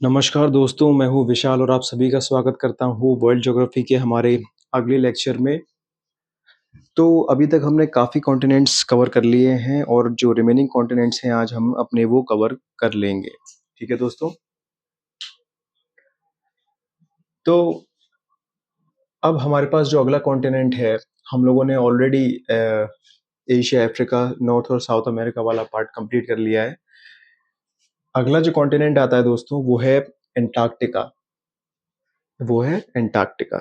नमस्कार दोस्तों, मैं हूँ विशाल और आप सभी का स्वागत करता हूँ वर्ल्ड ज्योग्राफी के हमारे अगले लेक्चर में। तो अभी तक हमने काफ़ी कॉन्टिनेंट्स कवर कर लिए हैं और जो रिमेनिंग कॉन्टिनेंट्स हैं आज हम अपने वो कवर कर लेंगे। ठीक है दोस्तों? तो अब हमारे पास जो अगला कॉन्टिनेंट है, हम लोगों ने ऑलरेडी एशिया, अफ्रीका, नॉर्थ और साउथ अमेरिका वाला पार्ट कंप्लीट कर लिया है। अगला जो कॉन्टिनेंट आता है दोस्तों वो है एंटार्क्टिका। वो है एंटार्क्टिका।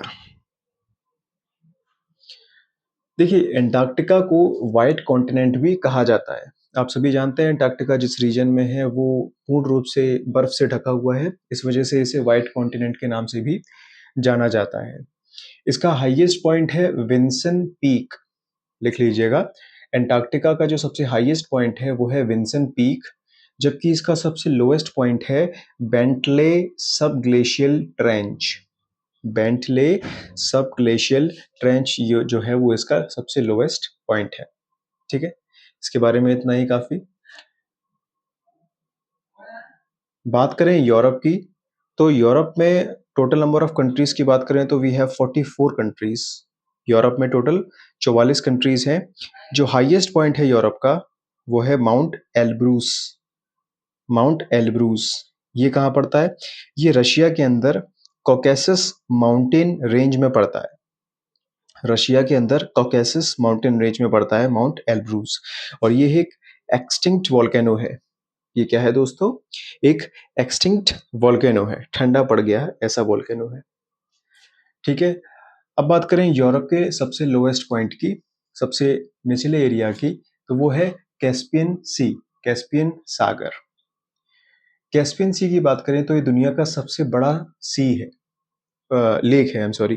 देखिए, एंटार्क्टिका को व्हाइट कॉन्टिनेंट भी कहा जाता है। आप सभी जानते हैं एंटार्क्टिका जिस रीजन में है वो पूर्ण रूप से बर्फ से ढका हुआ है। इस वजह से इसे व्हाइट कॉन्टिनेंट के नाम से भी जाना जाता है। इसका हाईएस्ट पॉइंट है विंसन पीक। लिख लीजिएगा, एंटार्क्टिका का जो सबसे हाईएस्ट पॉइंट है वो है विंसन पीक, जबकि इसका सबसे लोएस्ट पॉइंट है बेंटले सब ग्लेशियल ट्रेंच। बेंटले सब ग्लेशियल ट्रेंच जो है वो इसका सबसे लोएस्ट पॉइंट है। ठीक है, इसके बारे में इतना ही काफी। बात करें यूरोप की, तो यूरोप में टोटल नंबर ऑफ कंट्रीज की बात करें तो वी हैव 44 कंट्रीज। यूरोप में टोटल 44 कंट्रीज हैं। जो हाईएस्ट पॉइंट है यूरोप का वो है माउंट एल्ब्रूस। माउंट एल्ब्रूस ये कहाँ पड़ता है? ये रशिया के अंदर कॉकेसस माउंटेन रेंज में पड़ता है। रशिया के अंदर कॉकेसस माउंटेन रेंज में पड़ता है माउंट एल्ब्रूस। और ये एक एक्सटिंक्ट वॉल्केनो है। ये क्या है दोस्तों? एक एक्सटिंक्ट वॉल्केनो है, ठंडा पड़ गया है ऐसा वॉल्केनो है। ठीक है, अब बात करें यूरोप के सबसे लोएस्ट पॉइंट की, सबसे निचले एरिया की, तो वो है कैस्पियन सी, कैस्पियन सागर। कैस्पियन सी की बात करें तो ये दुनिया का सबसे बड़ा सी है, लेक है, आई एम सॉरी,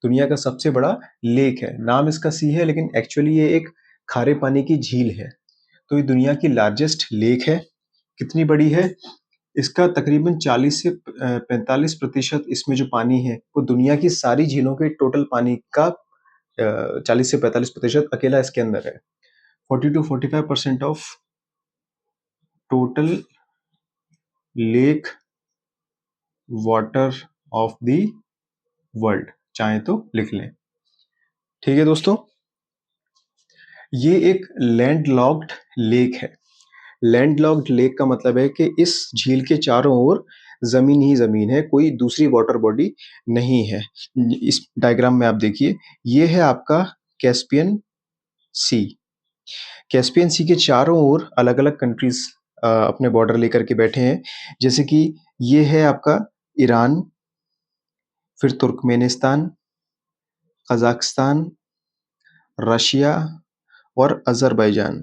दुनिया का सबसे बड़ा लेक है। नाम इसका सी है लेकिन एक्चुअली ये एक खारे पानी की झील है। तो ये दुनिया की लार्जेस्ट लेक है। कितनी बड़ी है? इसका तकरीबन 40 से 45% इसमें जो पानी है वो दुनिया की सारी झीलों के टोटल पानी का 40 से 45% अकेला इसके अंदर है। 40 to 45% of total lake water of the world, चाहे तो लिख लें। ठीक है दोस्तों, ये एक लैंडलॉक्ड लेक है। लैंडलॉक्ड लेक का मतलब है कि इस झील के चारों ओर जमीन ही जमीन है, कोई दूसरी वाटर बॉडी नहीं है। इस डायग्राम में आप देखिए, ये है आपका कैस्पियन सी। कैस्पियन सी के चारों ओर अलग अलग कंट्रीज अपने बॉर्डर लेकर के बैठे हैं। जैसे कि ये है आपका ईरान, फिर तुर्कमेनिस्तान, कजाकिस्तान, रशिया और अजरबैजान।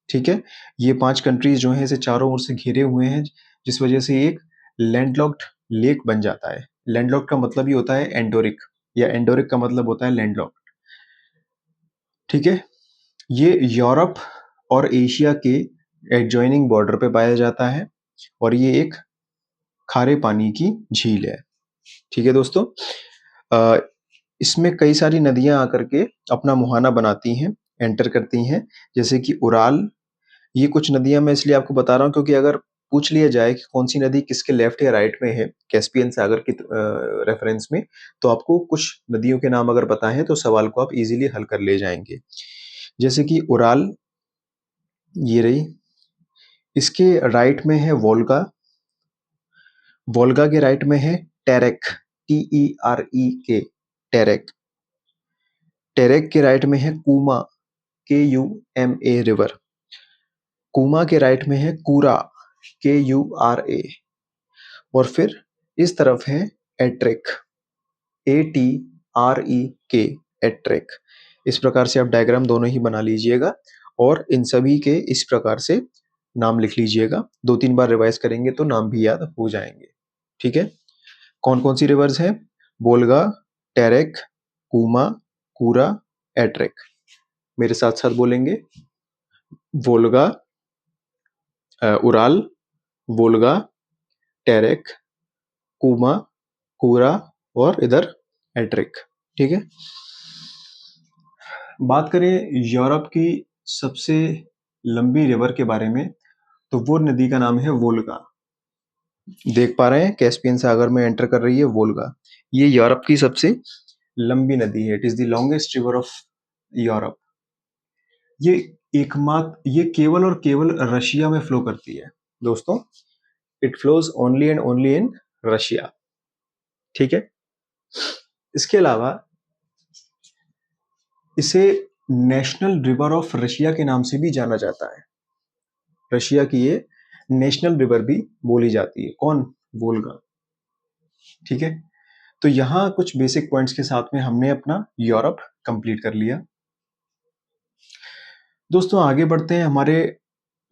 ठीक है, ये 5 कंट्रीज जो हैं इसे चारों ओर से घिरे हुए हैं, जिस वजह से ये एक लैंडलॉक्ड लेक बन जाता है। लैंडलॉक्ड का मतलब ही होता है एंडोरिक, या एंडोरिक का मतलब होता है लैंडलॉक्ड। ठीक है, ये यूरोप और एशिया के एडजॉइनिंग बॉर्डर पे पाया जाता है और ये एक खारे पानी की झील है। ठीक है दोस्तों, अ, इसमें कई सारी नदियां आकर के अपना मुहाना बनाती हैं, एंटर करती हैं, जैसे कि उराल। ये कुछ नदियां मैं इसलिए आपको बता रहा हूँ क्योंकि अगर पूछ लिया जाए कि कौन सी नदी किसके लेफ्ट या राइट में है कैस्पियन सागर की रेफरेंस में, तो आपको कुछ नदियों के नाम अगर पता है तो सवाल को आप इजीली हल कर ले जाएंगे। जैसे कि उराल, ये रही, इसके राइट में है वोल्गा। वोल्गा के राइट में है टेरेक, TEREK, टेरेक। टेरेक के राइट में है कूमा, KUMA रिवर। कूमा के राइट में है कूरा, KURA। और फिर इस तरफ है एट्रिक, ATREK, एट्रिक। इस प्रकार से आप डायग्राम दोनों ही बना लीजिएगा और इन सभी के इस प्रकार से नाम लिख लीजिएगा। 2-3 बार रिवाइज करेंगे तो नाम भी याद हो जाएंगे। ठीक है, कौन कौन सी रिवर्स हैं? बोलगा, टेरेक, कूमा, कूरा, एट्रिक। मेरे साथ साथ बोलेंगे, वोल्गा, उराल, वोल्गा, टेरेक, कूमा, कूरा और इधर एट्रिक। ठीक है, बात करें यूरोप की सबसे लंबी रिवर के बारे में, तो वो नदी का नाम है वोल्गा। देख पा रहे हैं कैस्पियन सागर में एंटर कर रही है वोल्गा। ये यूरोप की सबसे लंबी नदी है। It is the longest river of Europe. ये एकमात्र ये केवल और केवल रशिया में फ्लो करती है दोस्तों। It flows only and only in Russia. ठीक है। इसके अलावा इसे नेशनल रिवर ऑफ रशिया के नाम से भी जाना जाता है। रशिया की ये नेशनल रिवर भी बोली जाती है। कौन? वोल्गा। ठीक है। तो यहाँ कुछ बेसिक पॉइंट्स के साथ में हमने अपना यूरोप कंप्लीट कर लिया। दोस्तों आगे बढ़ते हैं हमारे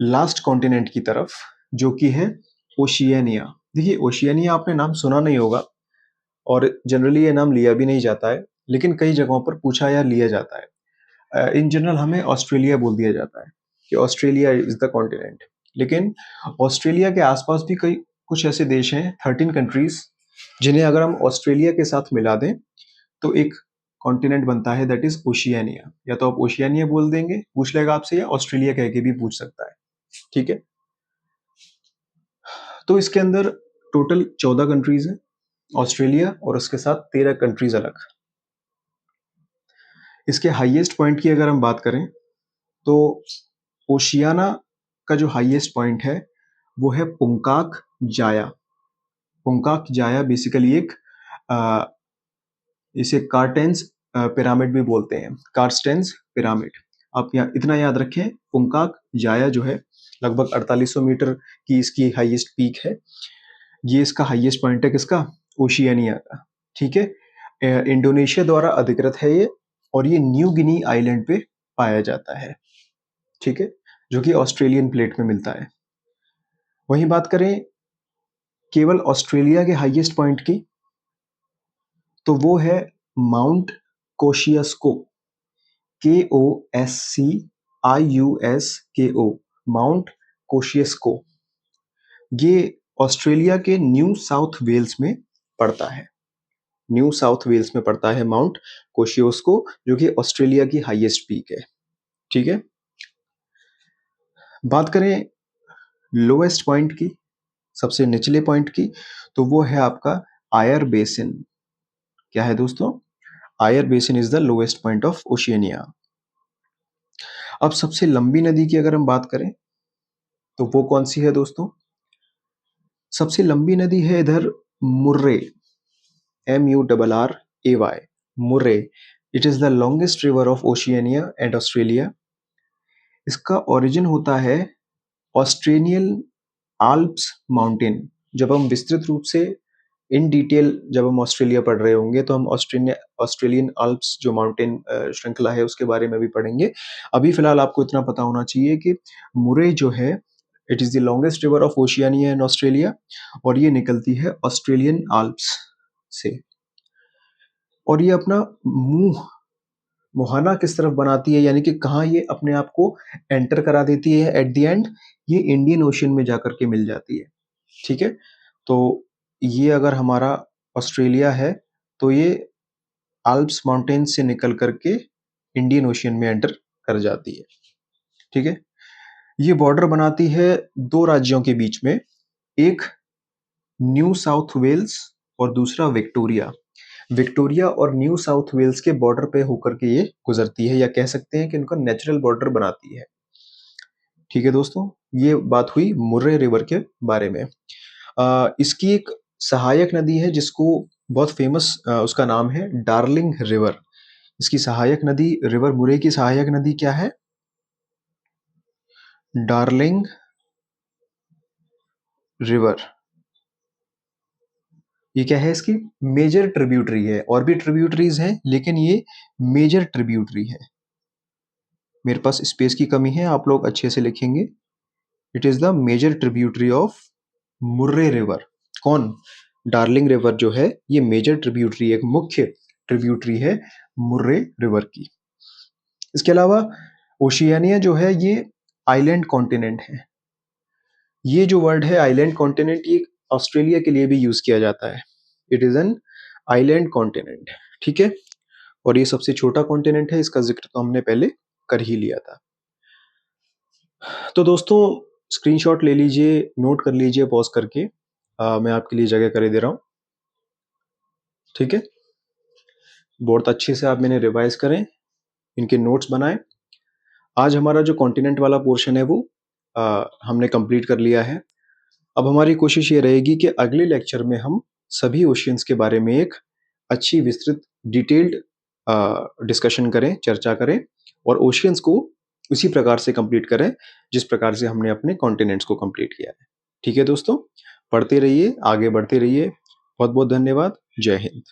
लास्ट कॉन्टिनेंट की तरफ, जो कि है ओशियानिया। देखिए ओशियानिया आपने नाम सुना नहीं होगा और जनरली ये नाम लिया भी नहीं जाता है, लेकिन कई जगहों पर पूछा या लिया जाता है। इन जनरल हमें ऑस्ट्रेलिया बोल दिया जाता है कि ऑस्ट्रेलिया इज द कॉन्टिनेंट। लेकिन ऑस्ट्रेलिया के आसपास भी कई कुछ ऐसे देश हैं, 13 कंट्रीज, जिन्हें अगर हम ऑस्ट्रेलिया के साथ मिला दें तो एक कॉन्टिनेंट बनता है, दैट इज ओशियानिया। या तो आप ओशियानिया बोल देंगे, पूछ लेगा आपसे, या ऑस्ट्रेलिया कह के भी पूछ सकता है। ठीक है। तो इसके अंदर टोटल 14 कंट्रीज हैं, ऑस्ट्रेलिया और उसके साथ 13 कंट्रीज अलग। इसके हाईएस्ट पॉइंट की अगर हम बात करें तो ओशियाना का जो हाईएस्ट पॉइंट है वो है पुंकाक जाया। पुंकाक जाया बेसिकली एक अ, इसे कार्टेंस पिरामिड भी बोलते हैं, कार्स्टेंस पिरामिड। आप यहाँ इतना याद रखें, पुंकाक जाया जो है लगभग 4800 मीटर की इसकी हाईएस्ट पीक है। ये इसका हाईएस्ट पॉइंट है किसका? ओशियानिया का। ठीक है। इंडोनेशिया द्वारा अधिकृत है ये, और ये न्यू गिनी आइलैंड पे पाया जाता है। ठीक है। जो कि ऑस्ट्रेलियन प्लेट में मिलता है। वहीं बात करें केवल ऑस्ट्रेलिया के हाईएस्ट पॉइंट की, तो वो है Mount Kosciuszko. KOSCIUSKO, Mount Kosciuszko. ये ऑस्ट्रेलिया के न्यू साउथ वेल्स में पड़ता है। न्यू साउथ वेल्स में पड़ता है माउंट कोशियोस्को, जो कि ऑस्ट्रेलिया की हाईएस्ट पीक है। ठीक है। बात करें लोएस्ट पॉइंट की, सबसे निचले पॉइंट की, तो वो है आपका आयर बेसिन। क्या है दोस्तों? Eyre basin is the lowest point of Oceania. अब सबसे लंबी नदी की अगर हम बात करें तो वो कौन सी है दोस्तों? सबसे लंबी नदी है इधर Murray, MURRAY, Murray. It is the longest river of Oceania and Australia. इसका ओरिजिन होता है ऑस्ट्रेलियन आल्प्स माउंटेन। जब हम विस्तृत रूप से इन डिटेल जब हम ऑस्ट्रेलिया पढ़ रहे होंगे तो हम ऑस्ट्रेलियन आल्प्स जो माउंटेन श्रृंखला है उसके बारे में भी पढ़ेंगे। अभी फिलहाल आपको इतना पता होना चाहिए कि मुरे जो है it is the longest river of Oceania in Australia, और ये निकलती है ऑस्ट्रेलियन आल्प्स से। और ये अपना मुंह मुहाना किस तरफ बनाती है, यानी कि कहाँ ये अपने आप को एंटर करा देती है एट द एंड? ये इंडियन ओशन में जाकर के मिल जाती है। ठीक है। तो ये अगर हमारा ऑस्ट्रेलिया है तो ये आल्प्स माउंटेन से निकल करके इंडियन ओशियन में एंटर कर जाती है। ठीक है। ये बॉर्डर बनाती है दो राज्यों के बीच में, एक न्यू साउथ वेल्स और दूसरा विक्टोरिया। विक्टोरिया और न्यू साउथ वेल्स के बॉर्डर पे होकर के ये गुजरती है, या कह सकते हैं कि इनका नेचुरल बॉर्डर बनाती है। ठीक है दोस्तों, ये बात हुई मुर्रे रिवर के बारे में। इसकी एक सहायक नदी है जिसको बहुत फेमस उसका नाम है डार्लिंग रिवर। इसकी सहायक नदी, रिवर मुरे की सहायक नदी क्या है? Darling river. ये क्या है? इसकी मेजर ट्रिब्यूटरी है। और भी ट्रिब्यूटरीज हैं लेकिन ये मेजर ट्रिब्यूटरी है। मेरे पास स्पेस की कमी है, आप लोग अच्छे से लिखेंगे। It is the major tributary of Murray river. कौन? डार्लिंग रिवर जो है ये मेजर ट्रिब्यूटरी, एक मुख्य ट्रिब्यूटरी है मुर्रे रिवर की। इसके अलावा ओशियानिया जो है ये आइलैंड कॉन्टिनेंट है। ये जो वर्ड है आइलैंड कॉन्टिनेंट, ये ऑस्ट्रेलिया के लिए भी यूज किया जाता है। It is an island continent. ठीक है। और ये सबसे छोटा कॉन्टिनेंट है, इसका जिक्र तो हमने पहले कर ही लिया था। तो दोस्तों स्क्रीनशॉट ले लीजिए, नोट कर लीजिए पॉज करके। मैं आपके लिए जगह कर दे रहा हूँ। ठीक है, बहुत अच्छे से आप मैंने रिवाइज करें, इनके नोट्स बनाएं। आज हमारा जो कॉन्टिनेंट वाला पोर्शन है वो हमने कंप्लीट कर लिया है। अब हमारी कोशिश ये रहेगी कि अगले लेक्चर में हम सभी ओशियंस के बारे में एक अच्छी विस्तृत डिटेल्ड डिस्कशन करें, चर्चा करें और ओशियंस को उसी प्रकार से कंप्लीट करें जिस प्रकार से हमने अपने कॉन्टिनेंट्स को कंप्लीट किया है। ठीक है दोस्तों, पढ़ते रहिए, आगे बढ़ते रहिए। बहुत बहुत धन्यवाद। जय हिंद।